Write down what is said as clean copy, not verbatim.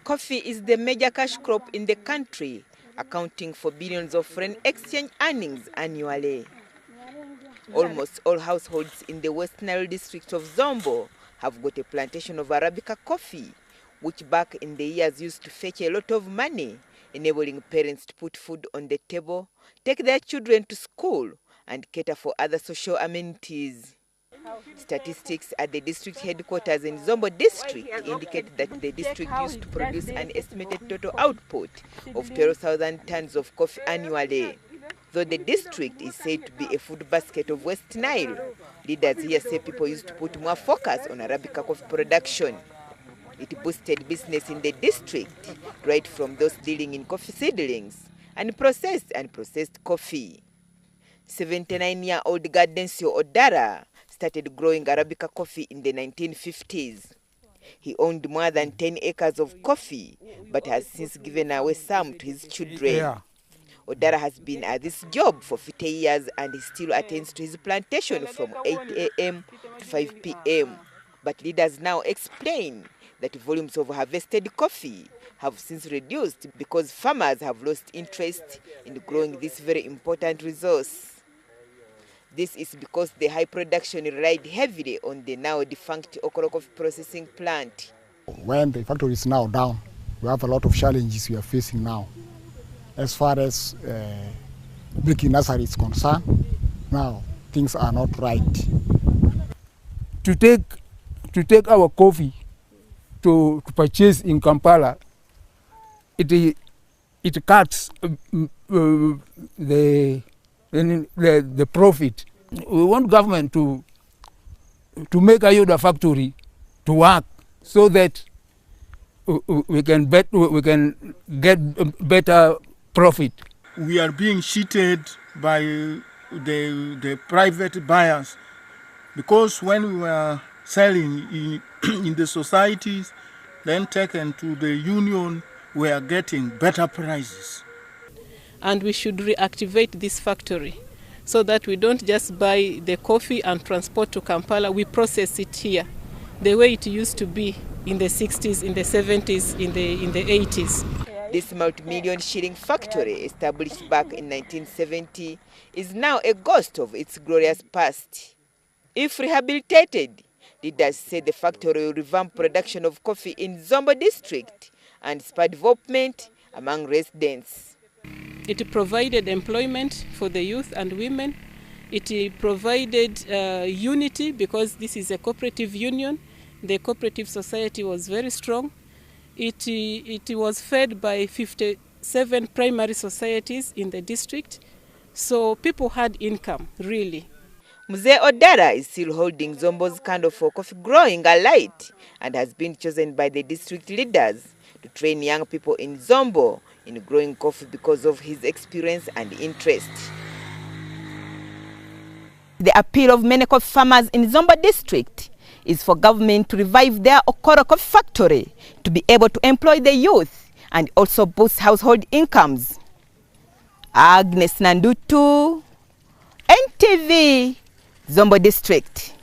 Coffee is the major cash crop in the country, accounting for billions of foreign exchange earnings annually. Almost all households in the West Nile district of Zombo have got a plantation of Arabica coffee, which back in the years used to fetch a lot of money, enabling parents to put food on the table, take their children to school, and cater for other social amenities. Statistics at the district headquarters in Zombo district indicate that the district used to produce an estimated total output of 12,000 tons of coffee annually. Though the district is said to be a food basket of West Nile, leaders here say people used to put more focus on Arabica coffee production. It boosted business in the district, right from those dealing in coffee seedlings and processed coffee. 79-year-old Gadencio Odara started growing Arabica coffee in the 1950s. He owned more than 10 acres of coffee, but has since given away some to his children. Yeah. Odara has been at this job for 50 years and he still attends to his plantation from 8 a.m. to 5 p.m. But leaders now explain that volumes of harvested coffee have since reduced because farmers have lost interest in growing this very important resource. This is because the high production relied heavily on the now defunct Okoro coffee processing plant. When the factory is now down, we have a lot of challenges we are facing now. As far as making nursery is concerned, now things are not right. To take our coffee to purchase in Kampala, it cuts the profit. We want government to make Ayuda factory to work so that we can get better profit. We are being cheated by the private buyers because when we were selling in the societies, then taken to the union, we are getting better prices. And we should reactivate this factory so that we don't just buy the coffee and transport to Kampala, we process it here the way it used to be in the 60s, in the 70s, in the 80s. This multi-million shilling factory, established back in 1970, is now a ghost of its glorious past. If rehabilitated, leaders say the factory will revamp production of coffee in Zombo district and spur development among residents. It provided employment for the youth and women. It provided unity because this is a cooperative union. The cooperative society was very strong. It was fed by 57 primary societies in the district. So people had income, really. Mzee Odara is still holding Zombo's candle for coffee growing alight and has been chosen by the district leaders to train young people in Zombo in growing coffee because of his experience and interest. The appeal of many coffee farmers in Zombo district is for government to revive their Okoro coffee factory to be able to employ the youth and also boost household incomes. Agnes Nandutu, NTV, Zombo district.